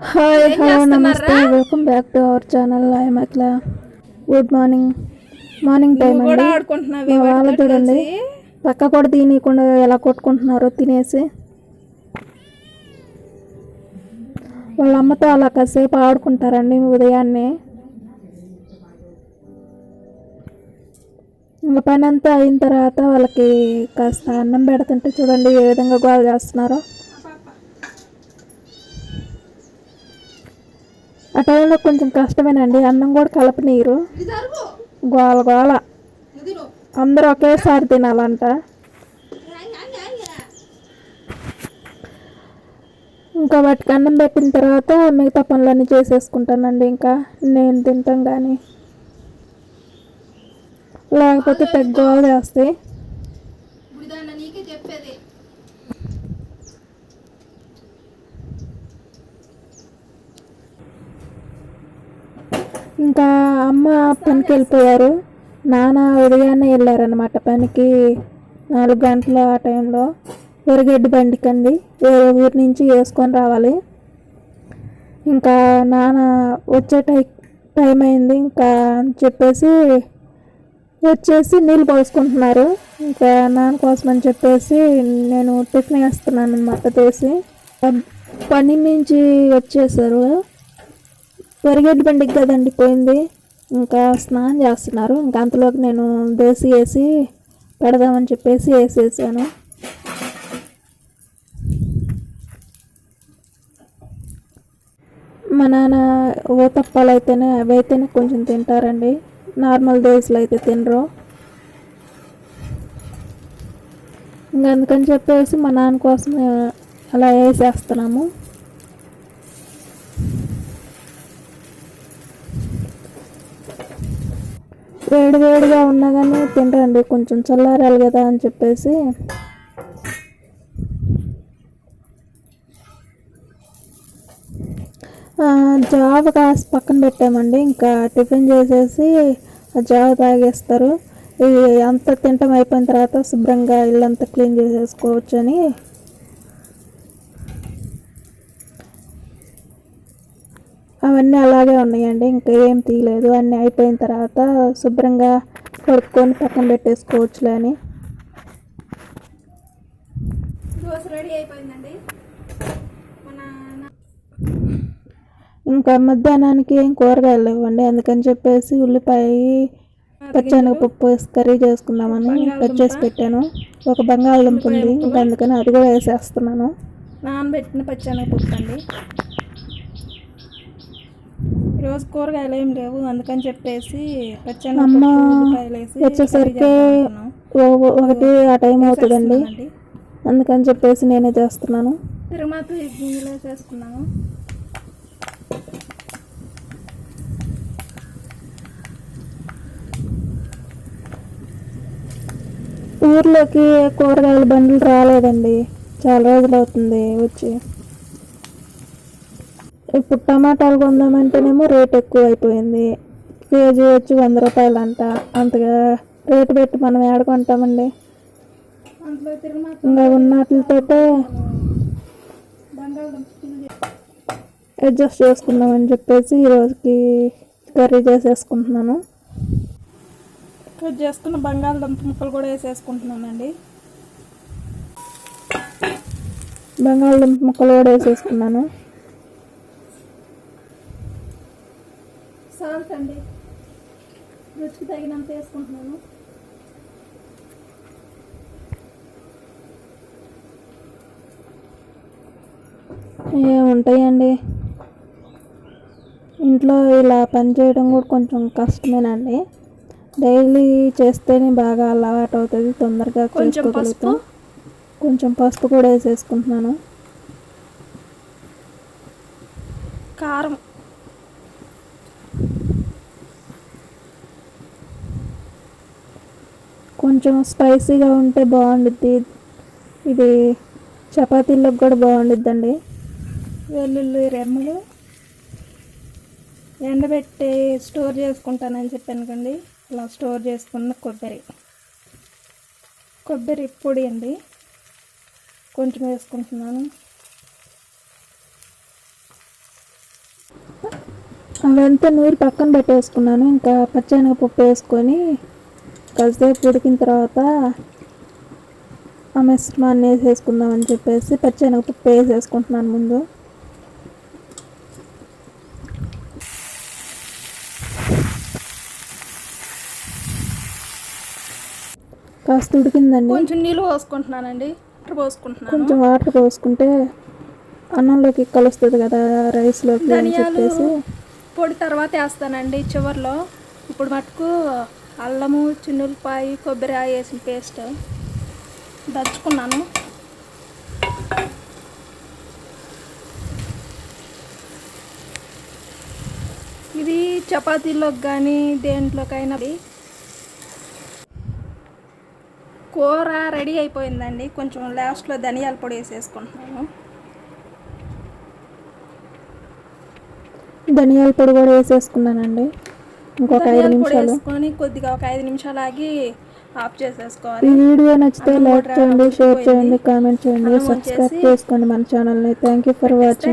Hi hello నమస్తే welcome back to our channel. I'm Akhila. Good morning time అండి. వాళ్ళు చూడండి పక్క కూడా తినకుండా ఎలా కొట్టుకుంటున్నారో తినేసి. వాళ్ళ అమ్మతో అలా కాసేపు ఆడుకుంటారండి ఉదయాన్నే. ఇంకా పని అంతా అయిన తర్వాత వాళ్ళకి కాస్త అన్నం పెడుతుంటే చూడండి ఏ విధంగా గోల చేస్తున్నారో. ఆ టైంలో కొంచెం కష్టమేనండి, అన్నం కూడా కలపనీరు, గోల గోల. అందరూ ఒకేసారి తినాలంట. ఇంకా వాటికి అన్నం పెట్టిన తర్వాత మిగతా పనులన్నీ చేసేసుకుంటానండి. ఇంకా నేను తింటాం కానీ లేకపోతే తెగ గోల చేస్తాయి. ఇంకా అమ్మ పనికి వెళ్ళిపోయారు, నాన్న ఉదయాన్నే వెళ్ళారనమాట పనికి. 4 గంటల ఆ టైంలో ఎరగడ్డి బండికండి వేరే ఊరి నుంచి వేసుకొని రావాలి. ఇంకా నాన్న వచ్చే టైం అయింది ఇంకా అని చెప్పేసి వచ్చేసి నీళ్ళు పోసుకుంటున్నారు. ఇంకా నాన్న కోసం అని చెప్పేసి నేను టిఫిన్ వేస్తున్నాను అనమాట. తీసి పని నుంచి వచ్చేసారు, ఎరగడ్డి బండికి కదండి పోయింది. ఇంకా స్నానం చేస్తున్నారు. ఇంకా అంతలోకి నేను దోశ వేసి పెడదామని చెప్పేసి వేసేసాను. మా నాన్న ఊతప్పాలు అయితేనే అవి అయితేనే కొంచెం తింటారండి, నార్మల్ దోశలు అయితే తినరు. ఇంకా అందుకని చెప్పేసి మా నాన్న కోసం అలా వేసేస్తున్నాము. వేడిగా ఉన్నా కానీ తినరండి, కొంచెం చల్లారాలి కదా అని చెప్పేసి. జావ కాసి పక్కన పెట్టామండి. ఇంకా టిఫిన్ చేసేసి జావ తాగేస్తారు. ఇవి అంతా తింటం అయిపోయిన తర్వాత శుభ్రంగా ఇల్లంతా క్లీన్ చేసేసుకోవచ్చు అని అవన్నీ అలాగే ఉన్నాయండి, ఇంకా ఏం తీయలేదు. అన్నీ అయిపోయిన తర్వాత శుభ్రంగా కడుక్కొని పక్కన పెట్టేసుకోవచ్చులే అని. దోశ రెడీ అయిపోయిందండి. ఇంకా మధ్యాహ్నానికి ఏం కూరగాయలు లేవండి, అందుకని చెప్పేసి ఉల్లిపాయ పచ్చెనగపప్పు వేసి కర్రీ చేసుకుందామని కట్ చేసి పెట్టాను. ఒక బంగాళదుంప ఉంది, ఇంకా అందుకని అది కూడా వేసేస్తున్నాను. నానబెట్టిన పచ్చెనగపప్పు అండి. ఈరోజు కూరగాయలు ఏం లేవు, అందుకని చెప్పేసి అమ్మ వచ్చేసరికి 1 ఆ టైం అవుతుందండి. అందుకని చెప్పేసి నేనే చేస్తున్నాను. తిరుమాత గిన్నెలో వేసేసుకున్నాను. ఊర్లోకి కూరగాయల బండ్లు రాలేదండి, చాలా రోజులు అవుతుంది వచ్చి. ఇప్పుడు టమాటాలు కొందామంటేనేమో రేట్ ఎక్కువ అయిపోయింది. కేజీ వచ్చి 100 రూపాయలు అంట. అంతగా రేటు పెట్టి మనం ఏడుకుంటామండి. ఇంకా ఉన్నట్లతో అడ్జస్ట్ చేసుకుందామని చెప్పేసి ఈరోజుకి కర్రీ చేసేసుకుంటున్నాను. కట్ చేసుకున్న బంగాళదుంప ముక్కలు కూడా వేసేసుకుంటున్నానండి. బంగాళదుంప ముక్కలు కూడా వేసేసుకున్నాను. సాల్ట్ అండి, రుచికి తగినంత వేసుకుంటున్నాను. ఏముంటాయండి ఇంట్లో, ఇలా పని చేయడం కూడా కొంచెం కష్టమేనండి. డైలీ చేస్తేనే బాగా అలవాటు అవుతుంది, తొందరగా చేసుకోగలుగుతాం. కొంచెం పసుపు కూడా వేసేసుకుంటున్నాను. కారం కొంచెం స్పైసీగా ఉంటే బాగుండుద్ది. ఇది చపాతీలకు కూడా బాగుండుద్దండి. వెల్లుల్లి రెమ్మలు ఎండబెట్టి స్టోర్ చేసుకుంటానని చెప్పాను కండి. అలా స్టోర్ చేసుకున్న కొబ్బరి పొడి అండి కొంచెం వేసుకుంటున్నాను. అవంతా నూరి పక్కన పెట్టేసుకున్నాను. ఇంకా పచ్చెనగపప్పు వేసుకొని కాసేపు ఉడికిన తర్వాత ఆ మిశ్రమాన్ని వేసేసుకుందామని చెప్పేసి పచ్చెనగపప్పు వేసేసుకుంటున్నాను ముందు. కాస్త ఉడికిందండి. కొంచెం నీళ్ళు పోసుకుంటున్నానండి, కొంచెం వాటర్ పోసుకుంటే అన్నంలోకి కలుస్తుంది కదా రైస్లోకి అని చెప్పేసి. పొడి తర్వాత వేస్తానండి చివరిలో. ఇప్పుడు మటుకు అల్లము, చిన్నులపాయ, కొబ్బరి వేసిన పేస్ట్ దంచుకున్నాను. ఇది చపాతీలోకి కానీ దేంట్లోకైనా. కూర రెడీ అయిపోయిందండి. కొంచెం లాస్ట్లో ధనియాల పొడి వేసేసుకుంటున్నాను. ధనియాల పొడి కూడా వేసేసుకున్నానండి. ఇంకొక 5 నిమిషాలు వేసుకొని కొద్దిగా ఒక 5 నిమిషాలు ఆగి ఆఫ్ చేసేసుకోవాలి. ఈ వీడియో నచ్చితే లైక్ చేయండి, షేర్ చేయండి, కామెంట్ చేయండి, సబ్స్క్రైబ్ చేసుకోండి మన ఛానల్ని. Thank you for watching.